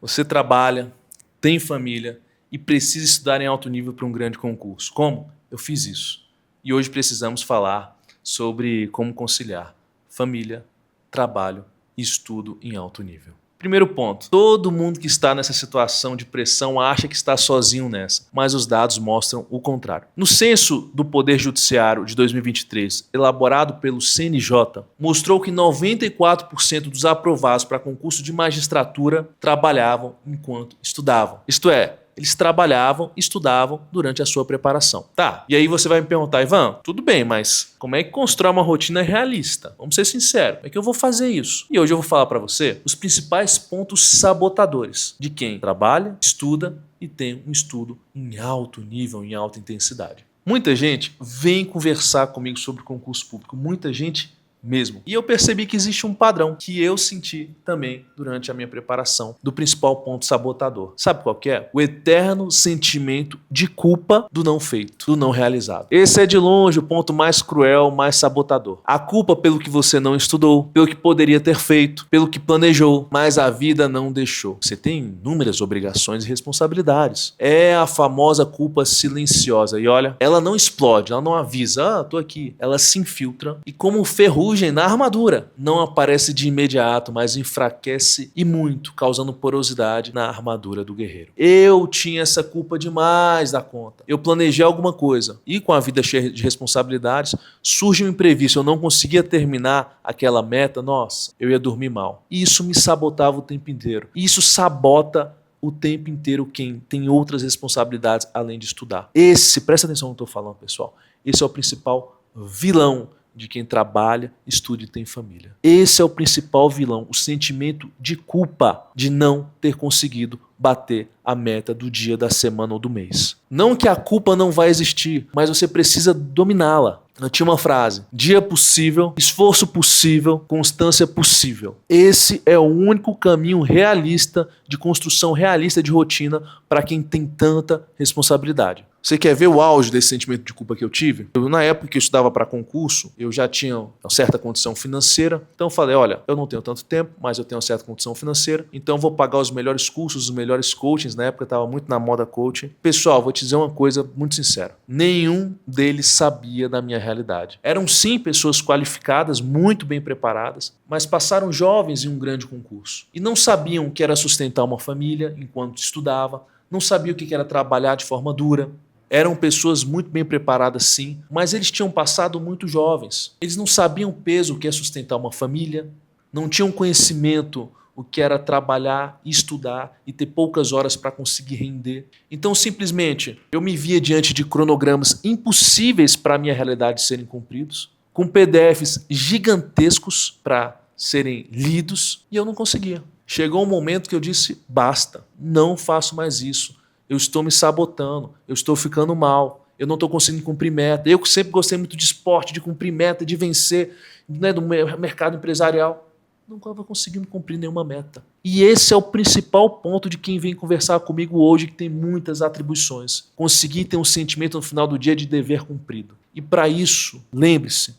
Você trabalha, tem família e precisa estudar em alto nível para um grande concurso. Como? Eu fiz isso. E hoje precisamos falar sobre como conciliar família, trabalho e estudo em alto nível. Primeiro ponto, todo mundo que está nessa situação de pressão acha que está sozinho nessa, mas os dados mostram o contrário. No censo do Poder Judiciário de 2023, elaborado pelo CNJ, mostrou que 94% dos aprovados para concurso de magistratura trabalhavam enquanto estudavam. Isto é, eles trabalhavam, estudavam durante a sua preparação. Tá, e aí você vai me perguntar, Ivan, tudo bem, mas como é que constrói uma rotina realista? Vamos ser sinceros, como é que eu vou fazer isso? E hoje eu vou falar para você os principais pontos sabotadores de quem trabalha, estuda e tem um estudo em alto nível, em alta intensidade. Muita gente vem conversar comigo sobre concurso público, muita gente mesmo. E eu percebi que existe um padrão que eu senti também durante a minha preparação do principal ponto sabotador. Sabe qual que é? O eterno sentimento de culpa do não feito, do não realizado. Esse é de longe o ponto mais cruel, mais sabotador. A culpa pelo que você não estudou, pelo que poderia ter feito, pelo que planejou, mas a vida não deixou. Você tem inúmeras obrigações e responsabilidades. É a famosa culpa silenciosa. E olha, ela não explode, ela não avisa, tô aqui. Ela se infiltra e como ferrugem na armadura. Não aparece de imediato, mas enfraquece e muito, causando porosidade na armadura do guerreiro. Eu tinha essa culpa demais da conta. Eu planejei alguma coisa e com a vida cheia de responsabilidades, surge um imprevisto. Eu não conseguia terminar aquela meta, nossa, eu ia dormir mal. E isso me sabotava o tempo inteiro. E isso sabota o tempo inteiro quem tem outras responsabilidades além de estudar. Presta atenção no que eu estou falando, pessoal. Esse é o principal vilão de quem trabalha, estuda e tem família. Esse é o principal vilão, o sentimento de culpa de não ter conseguido bater a meta do dia, da semana ou do mês. Não que a culpa não vai existir, mas você precisa dominá-la. Eu tinha uma frase: dia possível, esforço possível, constância possível. Esse é o único caminho realista de construção realista de rotina para quem tem tanta responsabilidade. Você quer ver o auge desse sentimento de culpa que eu tive? Na época que eu estudava para concurso, eu já tinha uma certa condição financeira. Então eu falei, olha, eu não tenho tanto tempo, mas eu tenho uma certa condição financeira. Então eu vou pagar os melhores cursos, os melhores coachings. Na época estava muito na moda coaching. Pessoal, vou te dizer uma coisa muito sincera. Nenhum deles sabia da minha realidade. Eram sim pessoas qualificadas, muito bem preparadas, mas passaram jovens em um grande concurso. E não sabiam o que era sustentar uma família enquanto estudava. Não sabiam o que era trabalhar de forma dura. Eram pessoas muito bem preparadas, sim, mas eles tinham passado muito jovens. Eles não sabiam o peso, o que é sustentar uma família, não tinham conhecimento, o que era trabalhar, estudar e ter poucas horas para conseguir render. Então, simplesmente, eu me via diante de cronogramas impossíveis para a minha realidade serem cumpridos, com PDFs gigantescos para serem lidos, e eu não conseguia. Chegou um momento que eu disse, basta, não faço mais isso. Eu estou me sabotando, eu estou ficando mal, eu não estou conseguindo cumprir meta. Eu que sempre gostei muito de esporte, de cumprir meta, de vencer, né, do mercado empresarial. Não estava conseguindo cumprir nenhuma meta. E esse é o principal ponto de quem vem conversar comigo hoje, que tem muitas atribuições. Conseguir ter um sentimento no final do dia de dever cumprido. E para isso, lembre-se,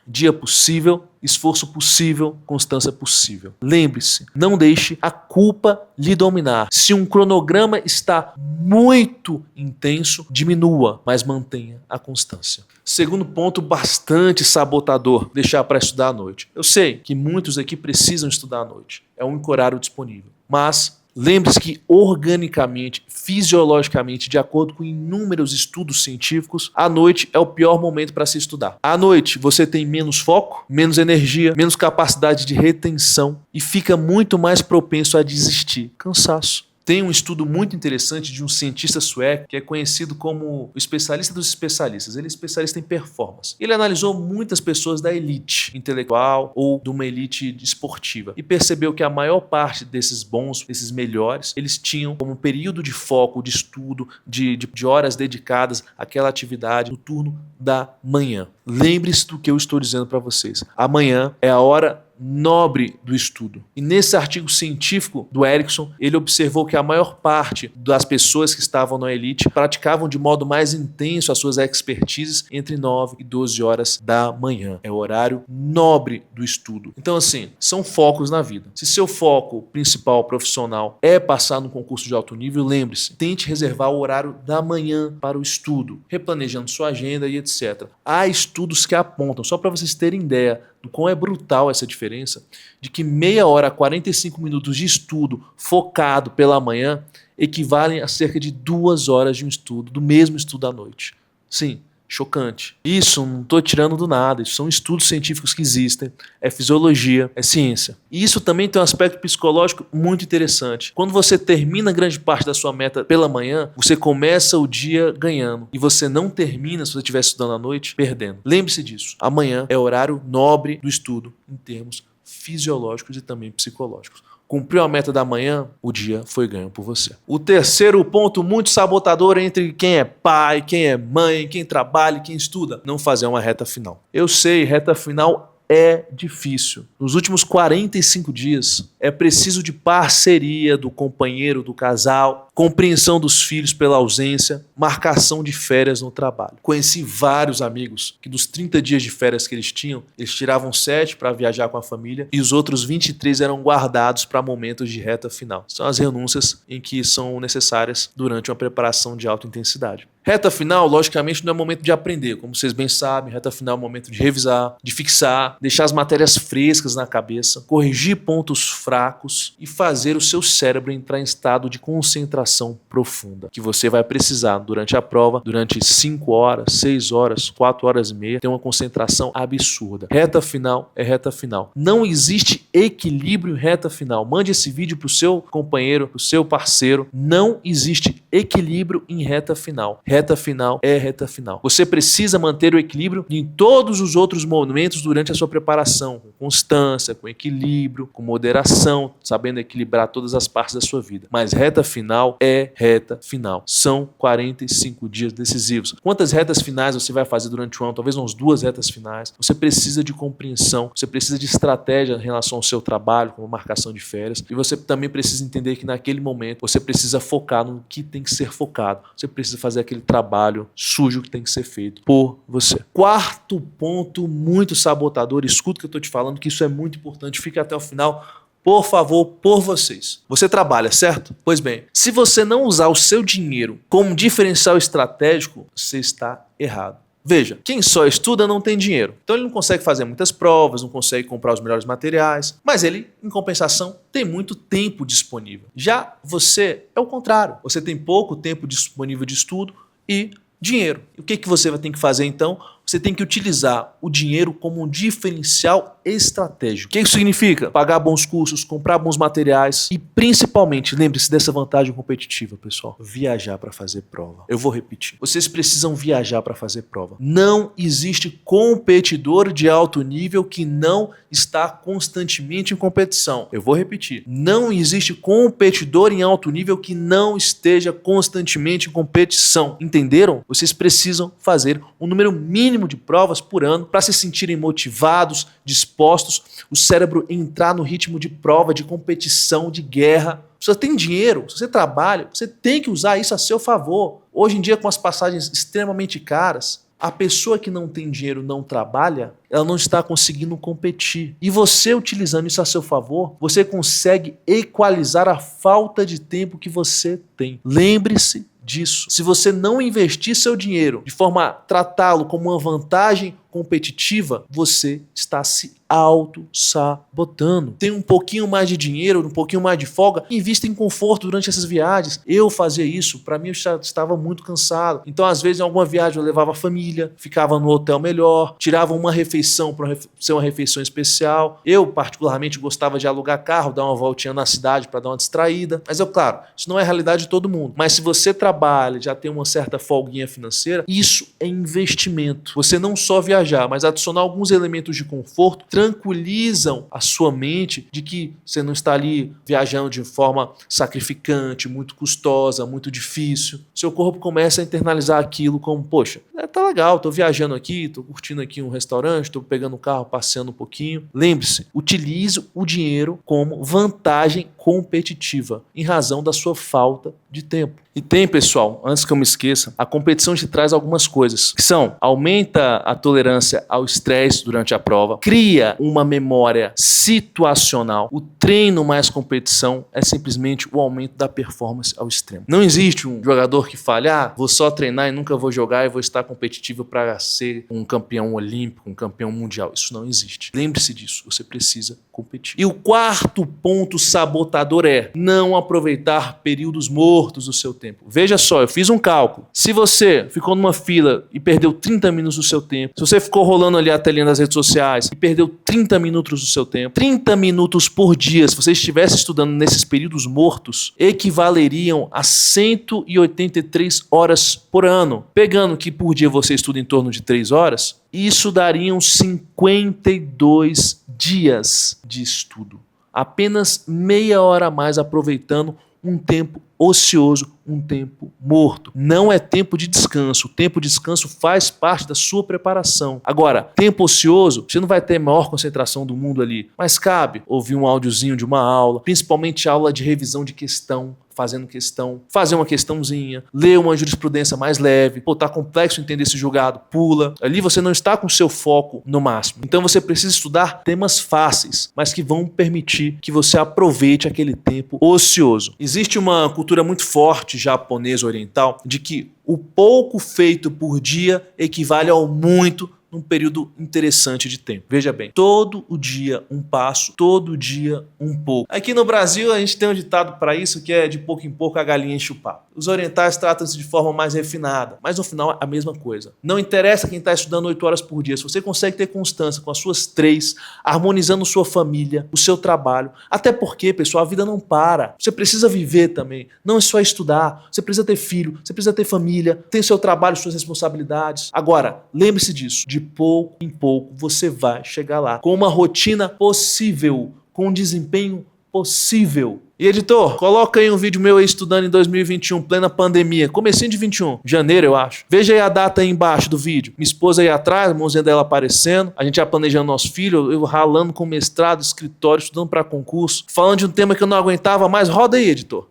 dia possível, esforço possível, constância possível. Lembre-se, não deixe a culpa lhe dominar. Se um cronograma está muito intenso, diminua, mas mantenha a constância. Segundo ponto bastante sabotador, deixar para estudar à noite. Eu sei que muitos aqui precisam estudar à noite. É o único horário disponível. Mas lembre-se que organicamente, fisiologicamente, de acordo com inúmeros estudos científicos, a noite é o pior momento para se estudar. À noite você tem menos foco, menos energia, menos capacidade de retenção e fica muito mais propenso a desistir. Cansaço. Tem um estudo muito interessante de um cientista sueco que é conhecido como o especialista dos especialistas. Ele é especialista em performance. Ele analisou muitas pessoas da elite intelectual ou de uma elite esportiva e percebeu que a maior parte desses bons, desses melhores, eles tinham como período de foco, de estudo, de horas dedicadas àquela atividade no turno da manhã. Lembre-se do que eu estou dizendo para vocês. Amanhã é a hora nobre do estudo. E nesse artigo científico do Erickson, ele observou que a maior parte das pessoas que estavam na elite praticavam de modo mais intenso as suas expertises entre 9 e 12 horas da manhã. É o horário nobre do estudo. Então, assim, são focos na vida. Se seu foco principal profissional é passar no concurso de alto nível, lembre-se, tente reservar o horário da manhã para o estudo, replanejando sua agenda e etc. Há estudos que apontam, só para vocês terem ideia do quão é brutal essa diferença, de que meia hora a 45 minutos de estudo focado pela manhã equivalem a cerca de 2 horas de um estudo, do mesmo estudo à noite. Sim, chocante. Isso não estou tirando do nada, isso são estudos científicos que existem, é fisiologia, é ciência. E isso também tem um aspecto psicológico muito interessante. Quando você termina grande parte da sua meta pela manhã, você começa o dia ganhando e você não termina, se você estiver estudando à noite, perdendo. Lembre-se disso, amanhã é horário nobre do estudo em termos fisiológicos e também psicológicos. Cumpriu a meta da manhã, o dia foi ganho por você. O terceiro ponto muito sabotador entre quem é pai, quem é mãe, quem trabalha e quem estuda, não fazer uma reta final. Eu sei, reta final é difícil. Nos últimos 45 dias, é preciso de parceria do companheiro, do casal, compreensão dos filhos pela ausência, marcação de férias no trabalho. Conheci vários amigos que dos 30 dias de férias que eles tinham, eles tiravam 7 para viajar com a família e os outros 23 eram guardados para momentos de reta final. São as renúncias em que são necessárias durante uma preparação de alta intensidade. Reta final, logicamente, não é momento de aprender. Como vocês bem sabem, reta final é momento de revisar, de fixar, deixar as matérias frescas na cabeça, corrigir pontos fracos e fazer o seu cérebro entrar em estado de concentração profunda, que você vai precisar durante a prova, durante 5 horas, 6 horas, 4 horas e meia, ter uma concentração absurda. Reta final é reta final. Não existe equilíbrio em reta final. Mande esse vídeo para o seu companheiro, para o seu parceiro. Não existe equilíbrio em reta final. Reta final é reta final. Você precisa manter o equilíbrio em todos os outros momentos durante a sua preparação, com constância, com equilíbrio, com moderação, sabendo equilibrar todas as partes da sua vida. Mas reta final é reta final. São 45 dias decisivos. Quantas retas finais você vai fazer durante o ano? Talvez umas 2 retas finais. Você precisa de compreensão, você precisa de estratégia em relação ao seu trabalho, como marcação de férias, e você também precisa entender que naquele momento você precisa focar no que tem que ser focado. Você precisa fazer aquele trabalho sujo que tem que ser feito por você. Quarto ponto muito sabotador, escuta o que eu estou te falando, que isso é muito importante, fique até o final, por favor, por vocês. Você trabalha, certo? Pois bem, se você não usar o seu dinheiro como diferencial estratégico, você está errado. Veja, quem só estuda não tem dinheiro. Então ele não consegue fazer muitas provas, não consegue comprar os melhores materiais, mas ele, em compensação, tem muito tempo disponível. Já você é o contrário. Você tem pouco tempo disponível de estudo e dinheiro. E o que você vai ter que fazer então? Você tem que utilizar o dinheiro como um diferencial estratégico. O que isso significa? Pagar bons cursos, comprar bons materiais e principalmente, lembre-se dessa vantagem competitiva, pessoal, viajar para fazer prova. Eu vou repetir. Vocês precisam viajar para fazer prova. Não existe competidor de alto nível que não está constantemente em competição. Eu vou repetir. Não existe competidor em alto nível que não esteja constantemente em competição. Entenderam? Vocês precisam fazer um número mínimo de provas por ano para se sentirem motivados, dispostos, o cérebro entrar no ritmo de prova, de competição, de guerra. Se você tem dinheiro, se você trabalha, você tem que usar isso a seu favor. Hoje em dia, com as passagens extremamente caras, a pessoa que não tem dinheiro, não trabalha, ela não está conseguindo competir. E você, utilizando isso a seu favor, você consegue equalizar a falta de tempo que você tem. Lembre-se disso. Se você não investir seu dinheiro de forma a tratá-lo como uma vantagem competitiva, você está se auto-sabotando. Tem um pouquinho mais de dinheiro, um pouquinho mais de folga, invista em conforto durante essas viagens. Eu fazia isso, para mim eu já estava muito cansado. Então, às vezes, em alguma viagem eu levava a família, ficava no hotel melhor, tirava uma refeição para ser uma refeição especial. Eu, particularmente, gostava de alugar carro, dar uma voltinha na cidade para dar uma distraída. Mas, claro, isso não é a realidade de todo mundo. Mas se você trabalha, já tem uma certa folguinha financeira, isso é investimento. Você não só viaja viajar, mas adicionar alguns elementos de conforto tranquilizam a sua mente de que você não está ali viajando de forma sacrificante, muito custosa, muito difícil. Seu corpo começa a internalizar aquilo como, poxa, tá legal, tô viajando aqui, tô curtindo aqui um restaurante, tô pegando o carro, passeando um pouquinho. Lembre-se, utilize o dinheiro como vantagem competitiva, em razão da sua falta de tempo. E tem, pessoal, antes que eu me esqueça, a competição te traz algumas coisas, que são, aumenta a tolerância ao estresse durante a prova, cria uma memória situacional. O treino mais competição é simplesmente o aumento da performance ao extremo. Não existe um jogador que fale, vou só treinar e nunca vou jogar e vou estar competitivo para ser um campeão olímpico, um campeão mundial. Isso não existe. Lembre-se disso, você precisa competir. E o quarto ponto sabotador é não aproveitar períodos mortos do seu tempo. Veja só, eu fiz um cálculo. Se você ficou numa fila e perdeu 30 minutos do seu tempo, se você ficou rolando ali a telinha das redes sociais e perdeu 30 minutos do seu tempo, 30 minutos por dia, se você estivesse estudando nesses períodos mortos, equivaleriam a 183 horas por ano. Pegando que por dia você estuda em torno de 3 horas, isso dariam 52 dias de estudo. Apenas meia hora a mais aproveitando um tempo ocioso, um tempo morto. Não é tempo de descanso. O tempo de descanso faz parte da sua preparação. Agora, tempo ocioso, você não vai ter a maior concentração do mundo ali, mas cabe ouvir um áudiozinho de uma aula, principalmente aula de revisão de questão, fazendo questão, fazer uma questãozinha, ler uma jurisprudência mais leve. Tá complexo entender esse julgado, pula. Ali você não está com o seu foco no máximo. Então você precisa estudar temas fáceis, mas que vão permitir que você aproveite aquele tempo ocioso. Existe uma cultura muito forte japonesa oriental de que o pouco feito por dia equivale ao muito num período interessante de tempo. Veja bem, todo o dia um passo, todo dia um pouco. Aqui no Brasil a gente tem um ditado para isso que é de pouco em pouco a galinha enche o papo. Os orientais tratam-se de forma mais refinada, mas no final é a mesma coisa. Não interessa quem está estudando 8 horas por dia, se você consegue ter constância com as suas 3, harmonizando sua família, o seu trabalho, até porque, pessoal, a vida não para. Você precisa viver também, não é só estudar, você precisa ter filho, você precisa ter família, tem seu trabalho, suas responsabilidades. Agora, lembre-se disso, de pouco em pouco você vai chegar lá, com uma rotina possível, com um desempenho possível. E editor, coloca aí um vídeo meu aí estudando em 2021, plena pandemia, comecinho de 21, janeiro eu acho. Veja aí a data aí embaixo do vídeo. Minha esposa aí atrás, a mãozinha dela aparecendo, a gente já planejando nosso filho, eu ralando com mestrado, escritório, estudando para concurso, falando de um tema que eu não aguentava mais. Roda aí, editor.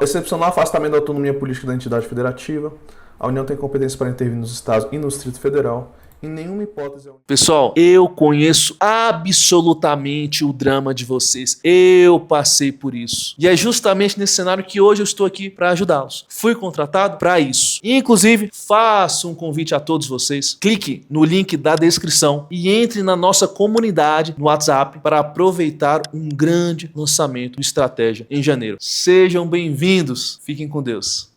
Excepcional afastamento da autonomia política da entidade federativa. A União tem competência para intervir nos estados e no Distrito Federal. Em nenhuma hipótese... Pessoal, eu conheço absolutamente o drama de vocês. Eu passei por isso. E é justamente nesse cenário que hoje eu estou aqui para ajudá-los. Fui contratado para isso. Inclusive, faço um convite a todos vocês. Clique no link da descrição e entre na nossa comunidade no WhatsApp para aproveitar um grande lançamento de estratégia em janeiro. Sejam bem-vindos. Fiquem com Deus.